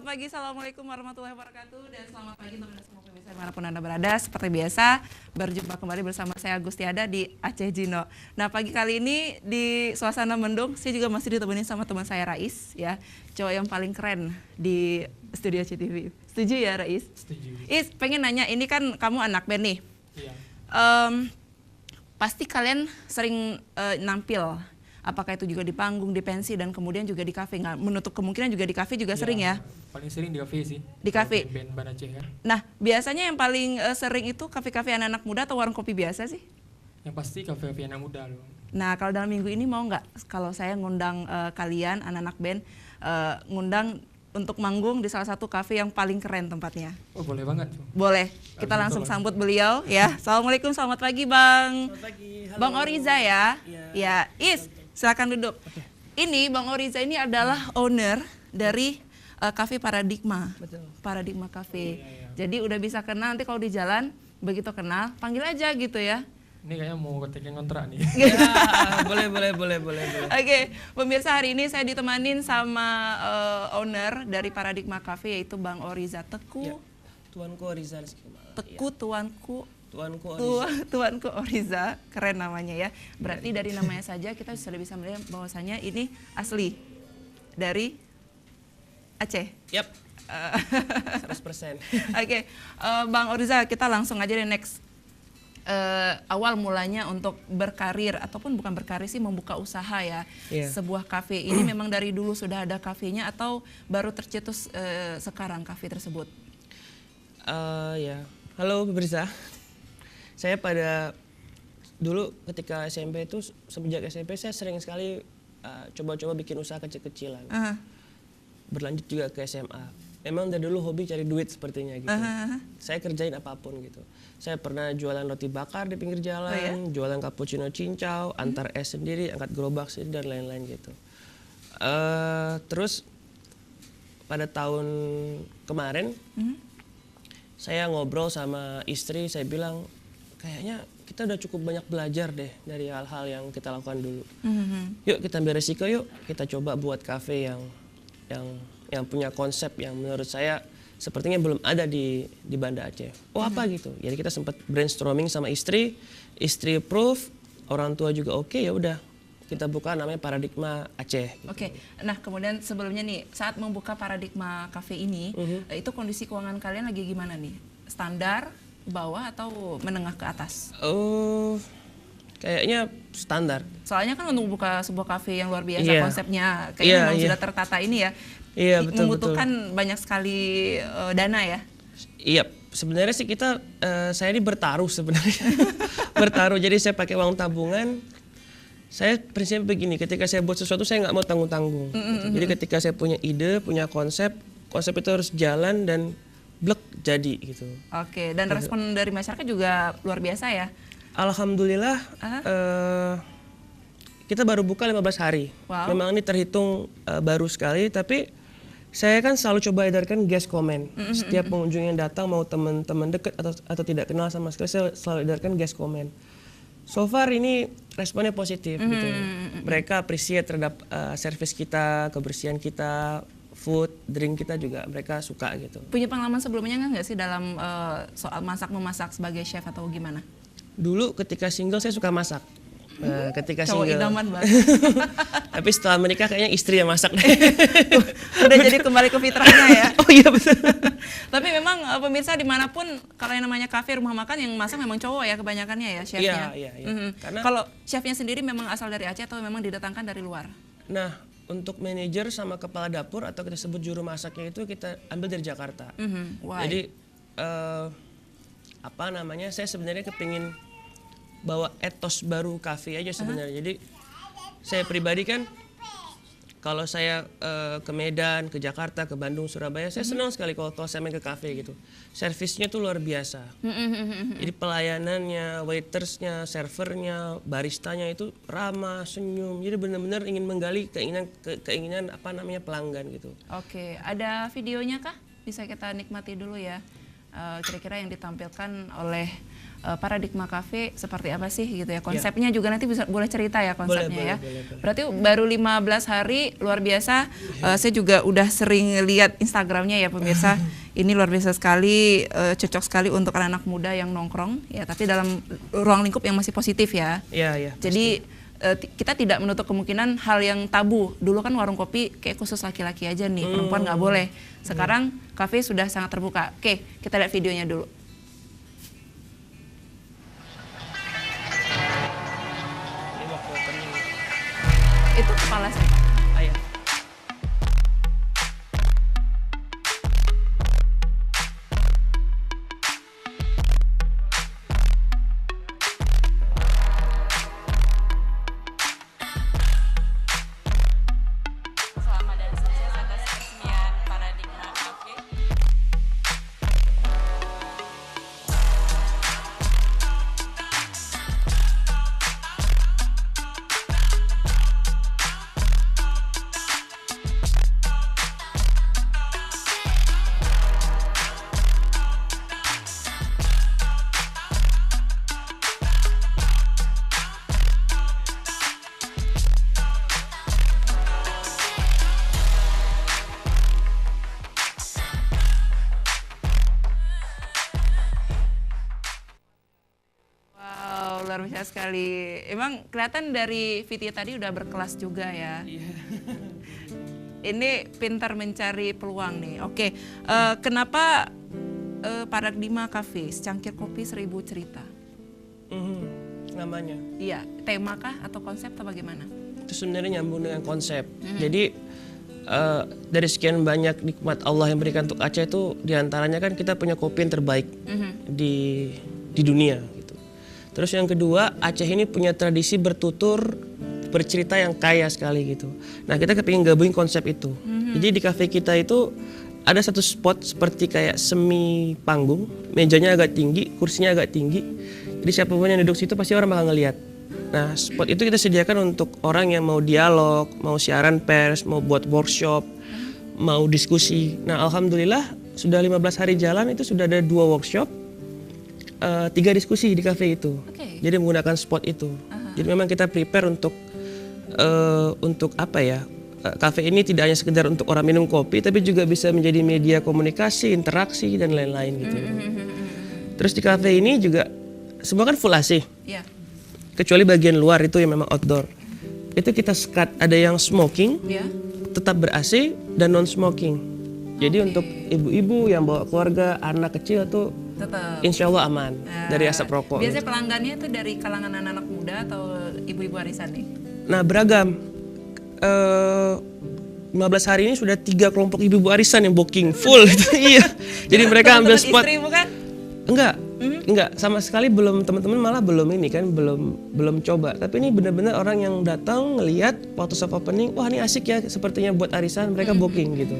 pagi, Assalamualaikum warahmatullahi wabarakatuh. Dan selamat pagi teman-teman semua pemirsa dimanapun Anda berada. Seperti biasa, berjumpa kembali bersama saya Agustiada di Aceh Jino. Nah, pagi kali ini di suasana mendung, saya juga masih ditemani sama teman saya Rais, ya, cowok yang paling keren di studio CTV. Setuju ya, Rais? Setuju. Is, pengen nanya, ini kan kamu anak band nih. Iya. Pasti kalian sering nampil. Apakah itu juga di panggung, di pensi, dan kemudian juga di kafe? Nggak menutup kemungkinan juga di kafe juga sering ya? Paling sering di kafe sih. Di kafe? Band Aceh kan. Nah, biasanya yang paling sering itu kafe-kafe anak-anak muda atau warung kopi biasa sih? Yang pasti kafe-kafe anak muda loh. Nah, kalau dalam minggu ini mau nggak kalau saya ngundang kalian, anak-anak band, ngundang untuk manggung di salah satu kafe yang paling keren tempatnya? Oh, boleh banget. Boleh, kita langsung sambut beliau ya. Assalamualaikum, selamat pagi Bang. Selamat pagi. Halo. Bang Oriza ya? Iya. Ya, Is, silakan duduk. Ini Bang Oriza ini adalah owner dari Cafe Paradigma. Betul. Paradigma Cafe. Jadi udah bisa kenal, nanti kalau di jalan begitu kenal, panggil aja gitu ya. Ini kayaknya mau ketekin kontrak nih. Ya, boleh. Oke, pemirsa, hari ini saya ditemanin sama owner dari Paradigma Cafe, yaitu Bang Oriza Teku. Ya. Tuanku Oriza Rizky Malang. Teku Tuanku. Tuanku Oriza. Tuanku Oriza, keren namanya ya. Berarti dari namanya saja kita sudah bisa melihat bahwasanya ini asli dari Aceh. Yap. 100%. Oke, Bang Oriza, kita langsung aja deh next. Awal mulanya untuk berkarir ataupun bukan berkarir sih, membuka usaha ya. Iya. Sebuah kafe ini memang dari dulu sudah ada kafenya atau baru tercetus sekarang kafe tersebut? Ya. Halo pemirsa. Saya pada dulu ketika SMP itu, semenjak SMP saya sering sekali coba-coba bikin usaha kecil-kecilan. Berlanjut juga ke SMA. Memang dari dulu hobi cari duit sepertinya gitu. Saya kerjain apapun gitu. Saya pernah jualan roti bakar di pinggir jalan, jualan cappuccino cincau, antar es sendiri, angkat gerobak sendiri, dan lain-lain gitu. Terus pada tahun kemarin, saya ngobrol sama istri, saya bilang, kayaknya kita udah cukup banyak belajar deh dari hal-hal yang kita lakukan dulu. Yuk kita ambil resiko, yuk kita coba buat kafe yang punya konsep yang menurut saya sepertinya belum ada di Banda Aceh. Oh apa gitu? Jadi kita sempat brainstorming sama istri approve, orang tua juga oke, ya udah kita buka namanya Paradigma Aceh. Gitu. Oke. Nah kemudian sebelumnya nih saat membuka Paradigma Cafe ini, itu kondisi keuangan kalian lagi gimana nih? Standar, bawah atau menengah ke atas? Oh, kayaknya standar. Soalnya kan untuk buka sebuah kafe yang luar biasa konsepnya, kayaknya memang sudah tertata ini ya. Iya, betul. Membutuhkan banyak sekali dana ya. Iya, sebenarnya sih kita saya ini bertaruh sebenarnya. Bertaruh, jadi saya pakai uang tabungan. Saya prinsipnya begini, ketika saya buat sesuatu saya nggak mau tanggung-tanggung. Gitu. Jadi ketika saya punya ide, punya konsep itu harus jalan dan blek jadi gitu. Oke, dan respon dari masyarakat juga luar biasa ya. Alhamdulillah, kita baru buka 15 hari. Wow. Memang ini terhitung baru sekali, tapi saya kan selalu coba edarkan guest comment. Setiap pengunjung yang datang, mau teman-teman dekat atau tidak kenal sama sekali, saya selalu edarkan guest comment. So far ini responnya positif gitu. Mereka appreciate terhadap service kita, kebersihan kita, food, drink kita juga mereka suka gitu. Punya pengalaman sebelumnya nggak sih dalam soal masak-memasak sebagai chef atau gimana? Dulu ketika single saya suka masak. Ketika cowok single. idaman banget. Tapi setelah menikah kayaknya istri yang masak. Udah jadi kembali ke fitrahnya ya. Oh iya betul. Tapi memang pemirsa dimanapun kalau yang namanya kafe rumah makan yang masak memang cowok ya kebanyakannya ya chefnya. Iya. Karena kalau chefnya sendiri memang asal dari Aceh atau memang didatangkan dari luar? Nah, untuk manajer sama kepala dapur atau kita sebut juru masaknya itu kita ambil dari Jakarta. Jadi saya sebenarnya kepingin bawa etos baru kafe aja sebenarnya. Jadi saya pribadi kan kalau saya ke Medan, ke Jakarta, ke Bandung, Surabaya, saya senang sekali kalau saya main ke kafe gitu. Servisnya tuh luar biasa. Jadi pelayanannya, waitersnya, servernya, baristanya itu ramah, senyum. Jadi benar-benar ingin menggali keinginan pelanggan gitu. Oke, ada videonya kah? Bisa kita nikmati dulu ya. Kira-kira yang ditampilkan oleh paradigma cafe seperti apa sih gitu ya. Konsepnya juga nanti boleh cerita ya konsepnya ya. Boleh. Berarti baru 15 hari luar biasa. Saya juga udah sering lihat Instagramnya ya pemirsa. Ini luar biasa sekali, cocok sekali untuk anak-anak muda yang nongkrong ya, tapi dalam ruang lingkup yang masih positif ya. Iya. Jadi kita tidak menutup kemungkinan hal yang tabu. Dulu kan warung kopi kayak khusus laki-laki aja nih, perempuan nggak boleh. Sekarang kafe sudah sangat terbuka. Oke, kita lihat videonya dulu. Ini waktu opening. Itu kepala siapa? Ayah. Selamat dan sukses atas peresmian Paradigma Cafe. Wow, luar biasa sekali. Emang kelihatan dari video tadi udah berkelas juga ya. Ini pintar mencari peluang nih. Oke, kenapa Paradigma Cafe, secangkir kopi 1000 cerita? Namanya. Iya, tema kah atau konsep atau bagaimana? Itu sebenarnya nyambung dengan konsep. Jadi dari sekian banyak nikmat Allah yang berikan untuk Aceh itu, diantaranya kan kita punya kopi yang terbaik di dunia. Gitu. Terus yang kedua, Aceh ini punya tradisi bertutur, bercerita yang kaya sekali gitu. Nah kita kepingin gabungin konsep itu. Jadi di kafe kita itu ada satu spot seperti kayak semi panggung, mejanya agak tinggi, kursinya agak tinggi. Jadi siapapun yang duduk situ pasti orang bakal ngeliat. Nah spot itu kita sediakan untuk orang yang mau dialog, mau siaran pers, mau buat workshop, mau diskusi. Nah alhamdulillah sudah 15 hari jalan itu sudah ada 2 workshop, 3 diskusi di kafe itu. Jadi menggunakan spot itu. Jadi memang kita prepare untuk apa ya? Kafe ini tidak hanya sekedar untuk orang minum kopi, tapi juga bisa menjadi media komunikasi, interaksi dan lain-lain gitu. Terus di kafe ini juga semua kan full AC. Iya. Kecuali bagian luar itu yang memang outdoor. Itu kita sekat, ada yang smoking, tetap ber-AC dan non smoking. Jadi untuk ibu-ibu yang bawa keluarga, anak kecil tuh Tetap. insya Allah aman dari asap rokok. Biasanya pelanggannya itu dari kalangan anak-anak muda atau ibu-ibu arisan nih? Nah beragam. 15 hari ini sudah 3 kelompok ibu-ibu arisan yang booking full. Iya. Jadi mereka ambil spot. Istri bukan? Enggak, sama sekali belum, teman-teman malah belum ini kan, belum coba. Tapi ini benar-benar orang yang datang ngelihat waktu soft opening, wah ini asik ya, sepertinya buat arisan, mereka booking gitu.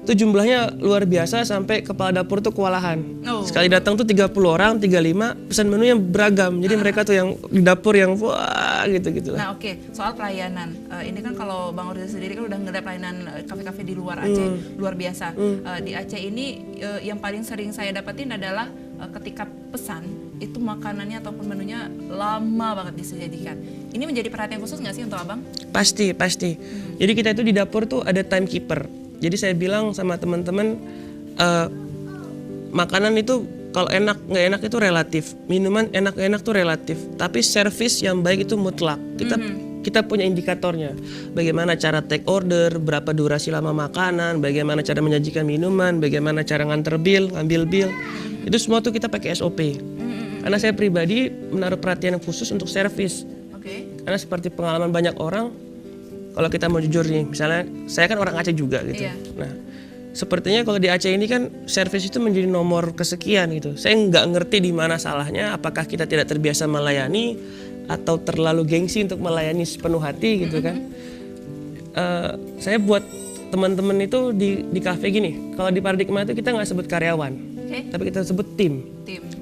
Itu jumlahnya luar biasa sampai kepala dapur tuh kewalahan. Sekali datang tuh 30 orang, 35, pesan menu yang beragam. Jadi mereka tuh yang di dapur yang wah gitu-gitu lah. Nah soal pelayanan, ini kan kalau Bang Orza sendiri kan udah ngeliat pelayanan kafe-kafe di luar Aceh, luar biasa. Di Aceh ini yang paling sering saya dapetin adalah ketika pesan, itu makanannya ataupun menunya lama banget disajikan. Ini menjadi perhatian khusus nggak sih untuk Abang? Pasti. Jadi kita itu di dapur tuh ada timekeeper. Jadi saya bilang sama teman-teman, makanan itu kalau enak nggak enak itu relatif, minuman enak nggak enak tuh relatif. Tapi service yang baik itu mutlak. Kita punya indikatornya. Bagaimana cara take order, berapa durasi lama makanan, bagaimana cara menyajikan minuman, bagaimana cara nganter bill, ngambil bill. Itu semua tuh kita pakai SOP. Karena saya pribadi menaruh perhatian khusus untuk service. Karena seperti pengalaman banyak orang, kalau kita mau jujur nih, misalnya saya kan orang Aceh juga gitu. Nah, sepertinya kalau di Aceh ini kan service itu menjadi nomor kesekian gitu. Saya nggak ngerti di mana salahnya, apakah kita tidak terbiasa melayani atau terlalu gengsi untuk melayani sepenuh hati gitu kan. Saya buat teman-teman itu di kafe gini, kalau di Paradigma itu kita nggak sebut karyawan, tapi kita sebut tim.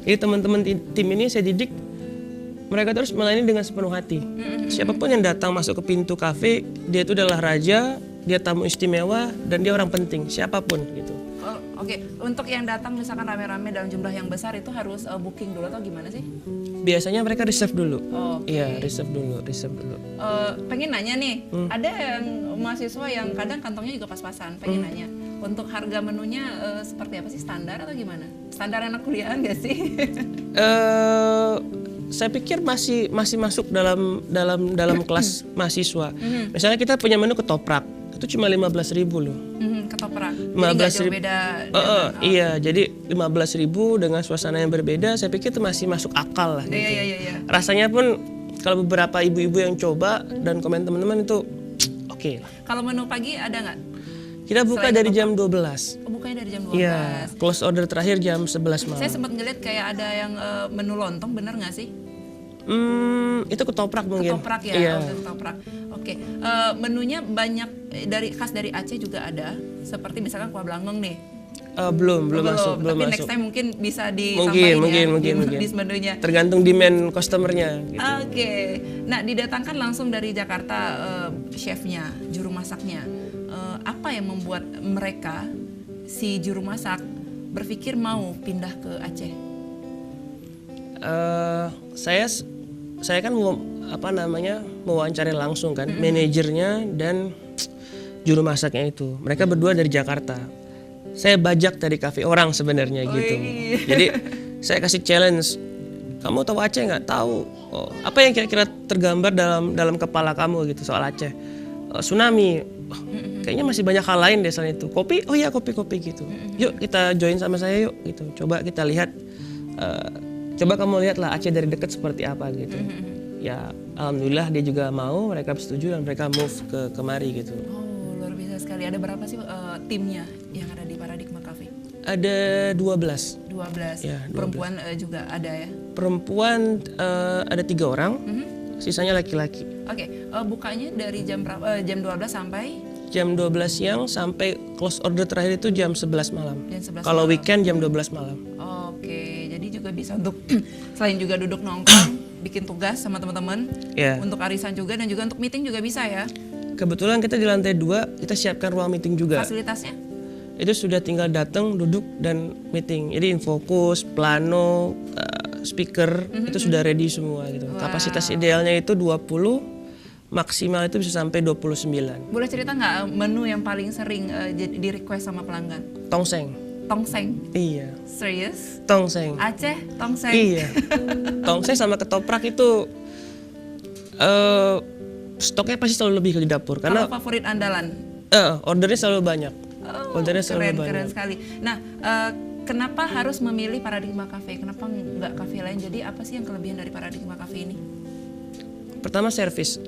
Jadi teman-teman tim ini saya didik, mereka terus melayani dengan sepenuh hati. Siapapun yang datang masuk ke pintu kafe, dia itu adalah raja, dia tamu istimewa, dan dia orang penting, siapapun gitu. Oke, untuk yang datang misalkan rame-rame dalam jumlah yang besar itu harus booking dulu atau gimana sih? Biasanya mereka reserve dulu. Oke. Iya, reserve dulu. Pengen nanya nih, ada yang mahasiswa yang kadang kantongnya juga pas-pasan, pengen nanya, untuk harga menunya seperti apa sih, standar atau gimana? Standar anak kuliahan gak sih? Saya pikir masih masuk dalam kelas mahasiswa. Misalnya kita punya menu ketoprak, itu cuma 15.000 loh. Ketoprak. Jadi nggak jauh beda. Iya, jadi 15.000 dengan suasana yang berbeda, saya pikir itu masih masuk akal lah. Gitu. Iya. Rasanya pun kalau beberapa ibu-ibu yang coba dan komen teman-teman itu oke lah. Kalau menu pagi ada nggak? Kita buka dari jam 12. Oh, bukanya dari jam 12. Iya, close order terakhir jam 11 malam. Saya sempat ngeliat kayak ada yang menu lontong, bener nggak sih? Itu ketoprak mungkin. Ketoprak ya, Iya. ketoprak. Oke, menunya banyak khas dari Aceh juga ada, seperti misalkan kuah belangong nih. Belum masuk. Tapi next time mungkin bisa disampaikan Mungkin. di menunya. Tergantung demand customernya. Gitu. Oke, nah didatangkan langsung dari Jakarta chefnya, juru masaknya. Apa yang membuat mereka si juru masak berpikir mau pindah ke Aceh? Saya kan mewawancari langsung kan manajernya dan juru masaknya itu. Mereka berdua dari Jakarta. Saya bajak dari kafe orang sebenarnya gitu. Jadi saya kasih challenge. Kamu tahu Aceh nggak? Tahu. Oh, apa yang kira-kira tergambar dalam kepala kamu gitu soal Aceh? Tsunami. Oh, kayaknya masih banyak hal lain deh selain itu. Kopi? Oh iya kopi gitu. Yuk kita join sama saya yuk gitu. Coba kita lihat. Coba kamu lihatlah Aceh dari dekat seperti apa gitu. Ya alhamdulillah dia juga mau, mereka setuju dan mereka move ke kemari gitu. Oh luar biasa sekali. Ada berapa sih timnya yang ada di Paradigma Cafe? Ada 12. 12. Ya, 12. Perempuan juga ada ya? Perempuan ada 3 orang, sisanya laki-laki. Oke, bukanya dari jam berapa? Jam 12 sampai? Jam 12 siang sampai close order terakhir itu jam 11 malam. Jam 11 Kalau malam. weekend jam 12 malam. Oke, jadi juga bisa untuk selain juga duduk nongkrong, bikin tugas sama teman-teman, Ya. untuk arisan juga dan juga untuk meeting juga bisa ya. Kebetulan kita di lantai 2 kita siapkan ruang meeting juga. Fasilitasnya? Itu sudah tinggal datang, duduk dan meeting. Jadi infokus, plano, speaker itu sudah ready semua gitu. Kapasitas idealnya itu 20, maksimal itu bisa sampai 29. Boleh cerita nggak menu yang paling sering di request sama pelanggan? Tongseng. Tongseng. Iya. Serius? Tongseng. Aceh, tongseng. Iya. Tongseng sama ketoprak itu stoknya pasti selalu lebih di dapur karena Kalau favorit andalan? ordernya selalu banyak. Ordernya selalu banyak. Keren sekali. Nah, kenapa harus memilih Paradigma Cafe? Kenapa nggak cafe lain? Jadi apa sih yang kelebihan dari Paradigma Cafe ini? Pertama servis.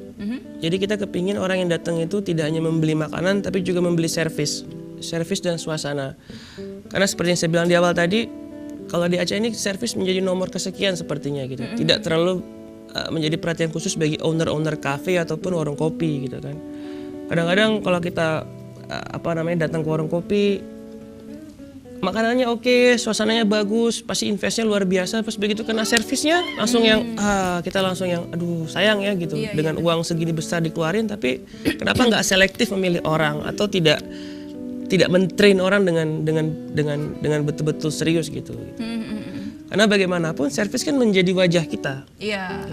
Jadi kita kepingin orang yang datang itu tidak hanya membeli makanan tapi juga membeli servis dan suasana. Karena seperti yang saya bilang di awal tadi, kalau di Aceh ini servis menjadi nomor kesekian sepertinya gitu. Tidak terlalu menjadi perhatian khusus bagi owner kafe ataupun warung kopi gitu kan. Kadang-kadang kalau kita datang ke warung kopi, makanannya oke, suasananya bagus, pasti investnya luar biasa. Pas begitu kena servisnya langsung kita langsung yang aduh sayang ya gitu. Dengan uang segini besar dikeluarin, tapi kenapa nggak selektif memilih orang atau tidak mentrain orang dengan betul-betul serius gitu. Karena bagaimanapun servis kan menjadi wajah kita. Iya.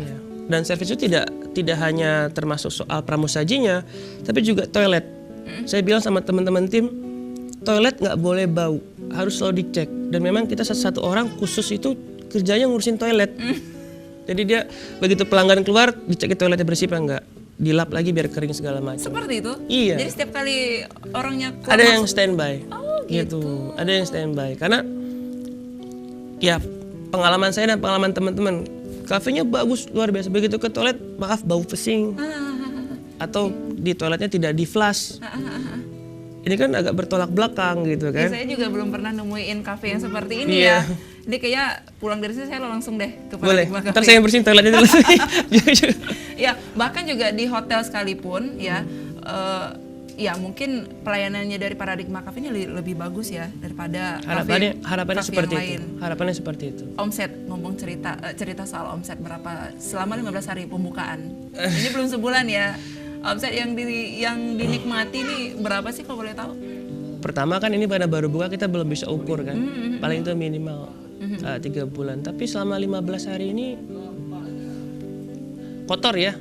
Dan servis itu tidak hanya termasuk soal pramusajinya, tapi juga toilet. Saya bilang sama teman-teman tim, toilet nggak boleh bau, harus selalu dicek. Dan memang kita satu orang khusus itu kerjanya ngurusin toilet. Jadi dia begitu pelanggan keluar dicek toiletnya bersih apa enggak, dilap lagi biar kering segala macam. Seperti itu? Iya. Jadi setiap kali orangnya keluar Ada yang standby. Oh gitu. Ada yang standby. Karena ya pengalaman saya dan pengalaman teman-teman, kafenya bagus luar biasa. Begitu ke toilet, maaf bau pesing. Atau di toiletnya tidak di flush. Ini kan agak bertolak belakang gitu kan. Saya juga belum pernah nemuin kafe yang seperti ini ya. Jadi kayak pulang dari sini saya langsung deh ke Paradigma Cafe. Ntar saya yang bersihin toiletnya dulu. Ya, bahkan juga di hotel sekalipun ya, ya mungkin pelayanannya dari Paradigma Cafe ini lebih bagus ya daripada harapannya cafe seperti yang itu. lain. Harapannya seperti itu. Omset, ngomong cerita soal omset berapa selama 15 hari pembukaan. Ini belum sebulan ya. Omset yang dinikmati nih berapa sih kalau boleh tahu? pertama kan ini pada baru buka, kita belum bisa ukur kan. Paling itu minimal 3 bulan. Tapi selama 15 hari ini kotor ya.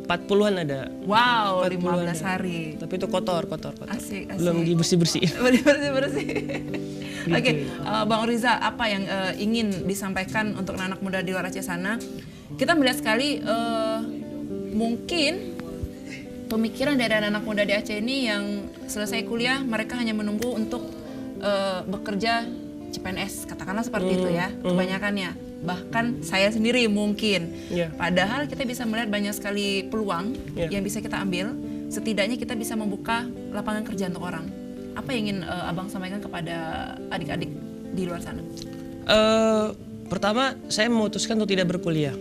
40-an ada. Wow, 40-an 15 hari. Tapi itu kotor. Asik. Belum dibersih-bersih. Bersih. Oke, Bang Oriza, apa yang ingin disampaikan untuk anak muda di luar Aceh sana? Kita melihat sekali mungkin pemikiran dari anak muda di Aceh ini yang selesai kuliah mereka hanya menunggu untuk bekerja CPNS, katakanlah seperti itu ya, kebanyakannya. Bahkan saya sendiri mungkin. Yeah. Padahal kita bisa melihat banyak sekali peluang yang bisa kita ambil. Setidaknya kita bisa membuka lapangan kerja untuk orang. Apa yang ingin Abang sampaikan kepada adik-adik di luar sana? Pertama, saya memutuskan untuk tidak berkuliah.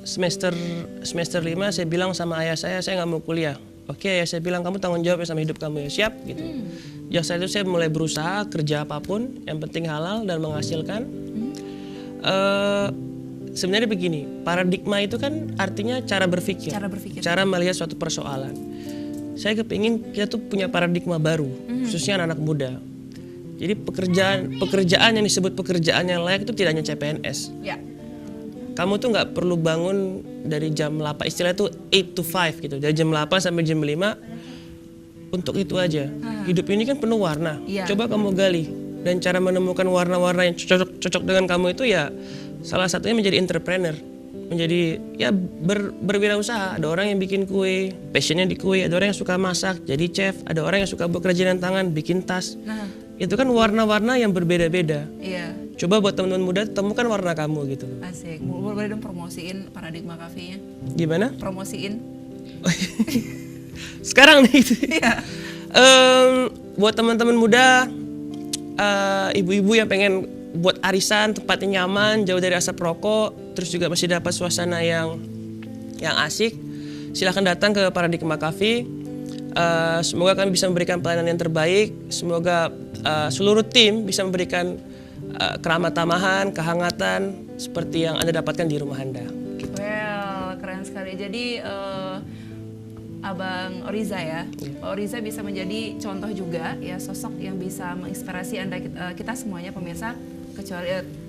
Semester 5 saya bilang sama ayah saya nggak mau kuliah. Oke, ayah saya bilang kamu tanggung jawab sama hidup kamu ya, siap gitu. Ya setelah itu saya mulai berusaha kerja apapun, yang penting halal dan menghasilkan. Sebenarnya begini, paradigma itu kan artinya cara berpikir, cara melihat suatu persoalan. Saya kepingin kita tuh punya paradigma baru, khususnya anak-anak muda. Jadi pekerjaan yang disebut pekerjaan yang layak itu tidak hanya CPNS. Ya. Kamu tuh nggak perlu bangun dari jam 8, istilahnya tuh 8 to 5 gitu, dari jam 8 sampai jam 5 untuk itu aja. Hidup ini kan penuh warna, coba kamu gali. Dan cara menemukan warna-warna yang cocok dengan kamu itu ya salah satunya menjadi entrepreneur, menjadi ya berwirausaha. Ada orang yang bikin kue, passionnya di kue. Ada orang yang suka masak, jadi chef. Ada orang yang suka bekerja dengan tangan, bikin tas. Itu kan warna-warna yang berbeda-beda. Iya. Coba buat teman-teman muda temukan warna kamu gitu. Asik. Boleh dong promosiin Paradigma Cafe-nya? Gimana? Promosiin. Sekarang nih. Iya. Buat teman-teman muda, ibu-ibu yang pengen buat arisan, tempatnya nyaman, jauh dari asap rokok, terus juga masih dapat suasana yang asik, silahkan datang ke Paradigma Cafe. Semoga kami bisa memberikan pelayanan yang terbaik. Semoga seluruh tim bisa memberikan keramah tamahan, kehangatan seperti yang Anda dapatkan di rumah Anda. Well, keren sekali. Jadi Abang Oriza ya, Pak Oriza bisa menjadi contoh juga ya, sosok yang bisa menginspirasi Anda, kita semuanya pemirsa, kecuali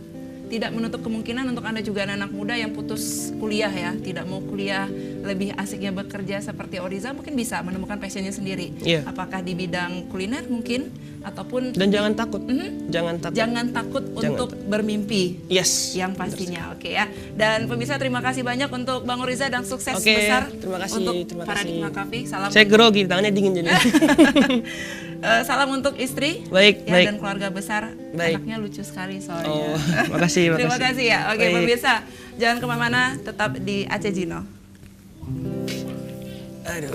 tidak menutup kemungkinan untuk Anda juga anak muda yang putus kuliah ya, tidak mau kuliah, lebih asiknya bekerja seperti Oriza, mungkin bisa menemukan passionnya sendiri. Apakah di bidang kuliner mungkin, ataupun dan jangan takut, jangan takut untuk bermimpi. Yes. Yang pastinya, oke ya. Dan pemirsa, terima kasih banyak untuk Bang Oriza dan sukses Oke, besar terima kasih, untuk terima Paradigma kasih. Cafe. Salam. Saya grogi, tangannya dingin jadi. Salam untuk istri Baik, ya, baik. dan keluarga besar. Baik. Anaknya lucu sekali soalnya. Oh, makasih, makasih. Terima kasih ya. Oke, Baik. pemirsa, jangan kemana-mana, tetap di Aceh Gino. Aduh.